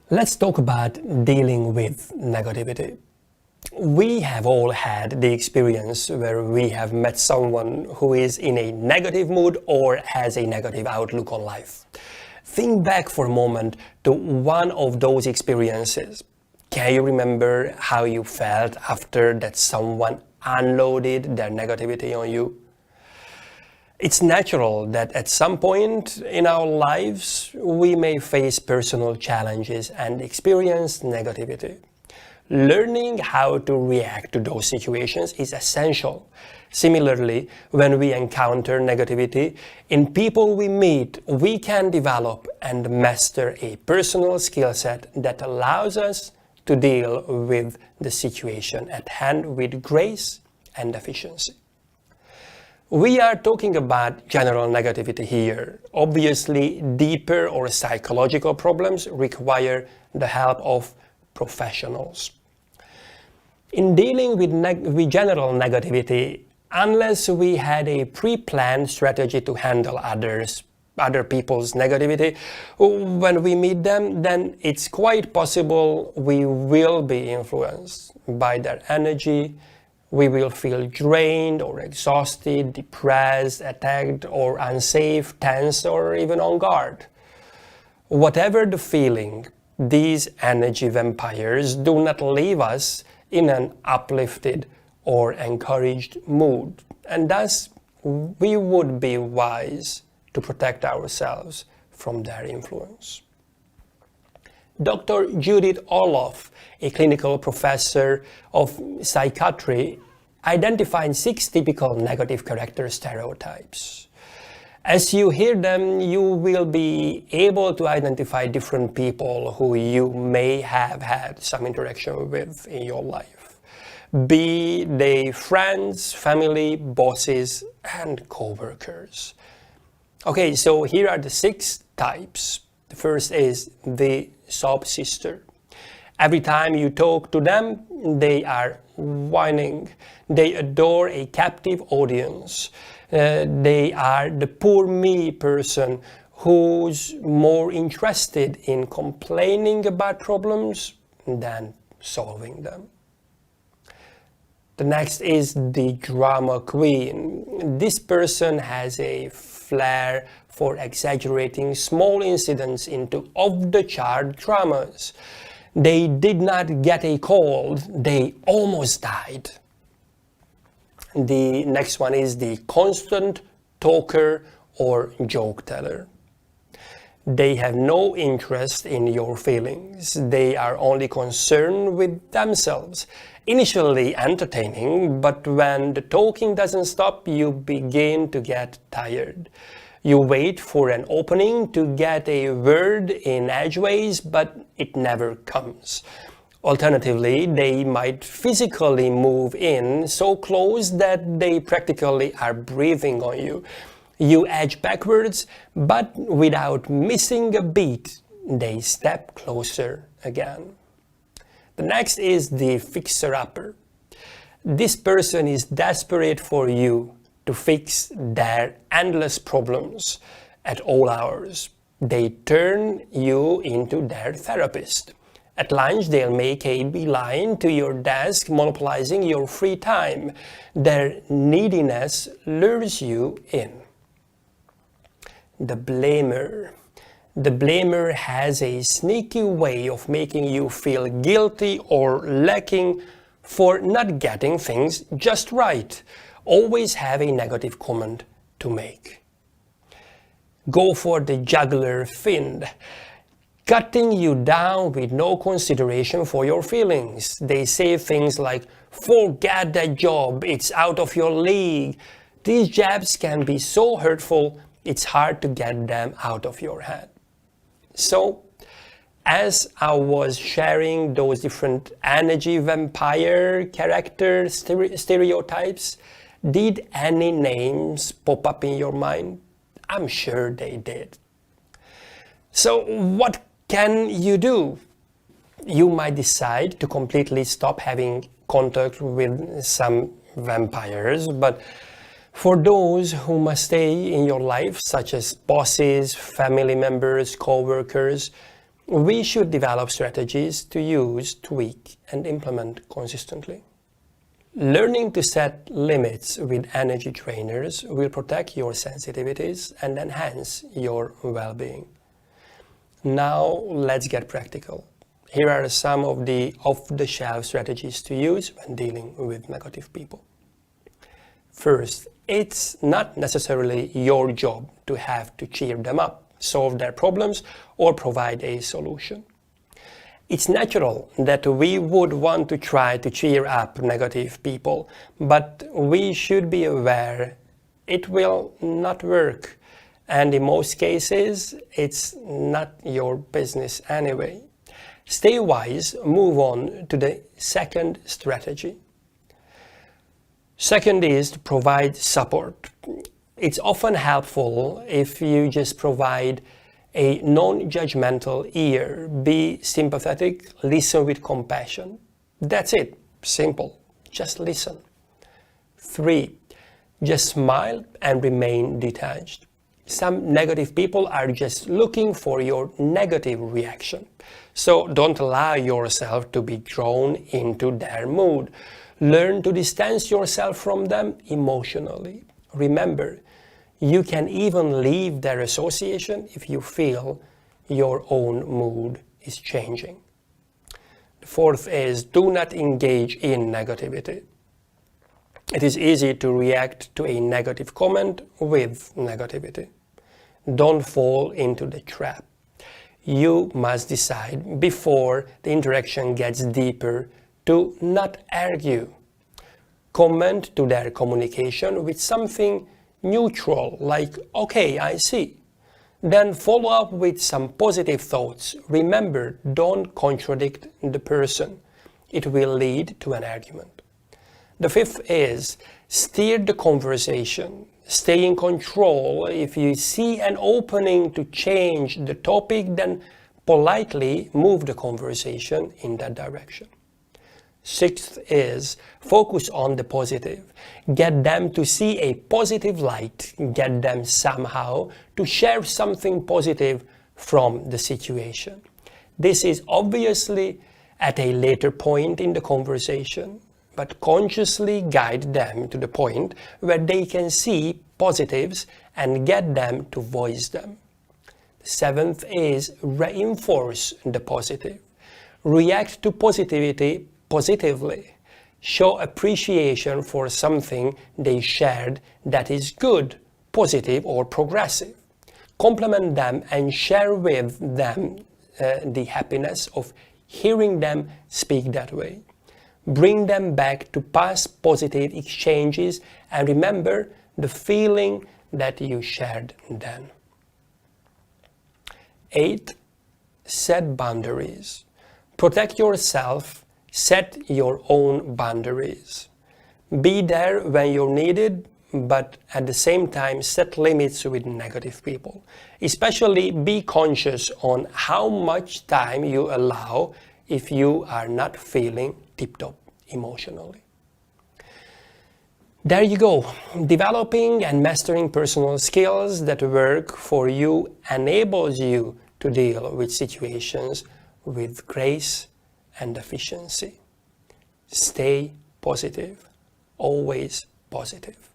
Let's talk about dealing with negativity. We have all had the experience where we have met someone who is in a negative mood or has a negative outlook on life. Think back for a moment to one of those experiences. Can you remember how you felt after that someone unloaded their negativity on you? It's natural that at some point in our lives, we may face personal challenges and experience negativity. Learning how to react to those situations is essential. Similarly, when we encounter negativity in people we meet, we can develop and master a personal skill set that allows us to deal with the situation at hand with grace and efficiency. We are talking about general negativity here. Obviously, deeper or psychological problems require the help of professionals. In dealing with general negativity, unless we had a pre-planned strategy to handle other people's negativity, when we meet them, then it's quite possible we will be influenced by their energy. We will feel drained or exhausted, depressed, attacked or unsafe, tense or even on guard. Whatever the feeling, these energy vampires do not leave us in an uplifted or encouraged mood, and thus we would be wise to protect ourselves from their influence. Dr. Judith Orloff, a clinical professor of psychiatry, identified 6 typical negative character stereotypes. As you hear them, you will be able to identify different people who you may have had some interaction with in your life, be they friends, family, bosses, and co-workers. Okay, so here are the 6 types. The first is the sob sister. Every time you talk to them, they are whining. They adore a captive audience. They are the poor me person who's more interested in complaining about problems than solving them. The next is the drama queen. This person has a flair for exaggerating small incidents into off-the-chart dramas. They did not get a cold, they almost died. The next one is the constant talker or joke teller. They have no interest in your feelings. They are only concerned with themselves. Initially entertaining, but when the talking doesn't stop, you begin to get tired. You wait for an opening to get a word in edgeways, but it never comes. Alternatively, they might physically move in so close that they practically are breathing on you. You edge backwards, but without missing a beat, they step closer again. The next is the fixer-upper. This person is desperate for you to fix their endless problems at all hours. They turn you into their therapist. At lunch, they'll make a beeline to your desk, monopolizing your free time. Their neediness lures you in. The blamer. The blamer has a sneaky way of making you feel guilty or lacking for not getting things just right. Always have a negative comment to make. Go for the juggler fiend, cutting you down with no consideration for your feelings. They say things like, "Forget that job, it's out of your league." These jabs can be so hurtful, it's hard to get them out of your head. So, as I was sharing those different energy vampire character stereotypes, did any names pop up in your mind? I'm sure they did. So what can you do? You might decide to completely stop having contact with some vampires, but for those who must stay in your life, such as bosses, family members, co-workers, We should develop strategies to use, tweak, and implement consistently. Learning to set limits with energy trainers will protect your sensitivities and enhance your well-being. Now let's get practical. Here are some of the off-the-shelf strategies to use when dealing with negative people. First, it's not necessarily your job to have to cheer them up, solve their problems, or provide a solution. It's natural that we would want to try to cheer up negative people, but we should be aware it will not work, and in most cases, it's not your business anyway. Stay wise, move on to the second strategy. Second is to provide support. It's often helpful if you just provide a non-judgmental ear. Be sympathetic, listen with compassion. That's it. Simple. Just listen. 3. Just smile and remain detached. Some negative people are just looking for your negative reaction. So don't allow yourself to be drawn into their mood. Learn to distance yourself from them emotionally. Remember, you can even leave their association if you feel your own mood is changing. The fourth is do not engage in negativity. It is easy to react to a negative comment with negativity. Don't fall into the trap. You must decide before the interaction gets deeper to not argue. Comment to their communication with something neutral, like, okay, I see. Then follow up with some positive thoughts. Remember, don't contradict the person. It will lead to an argument. The fifth is steer the conversation. Stay in control. If you see an opening to change the topic, then politely move the conversation in that direction. Sixth is focus on the positive. Get them to see a positive light. Get them somehow to share something positive from the situation. This is obviously at a later point in the conversation, but consciously guide them to the point where they can see positives and get them to voice them. The seventh is reinforce the positive. React to positivity positively. Show appreciation for something they shared that is good, positive, or progressive. Compliment them and share with them the happiness of hearing them speak that way. Bring them back to past positive exchanges and remember the feeling that you shared then. 8. Set boundaries. Protect yourself. Set your own boundaries. Be there when you're needed, but at the same time set limits with negative people. Especially be conscious on how much time you allow if you are not feeling tip-top emotionally. There you go. Developing and mastering personal skills that work for you enables you to deal with situations with grace and efficiency. Stay positive, always positive.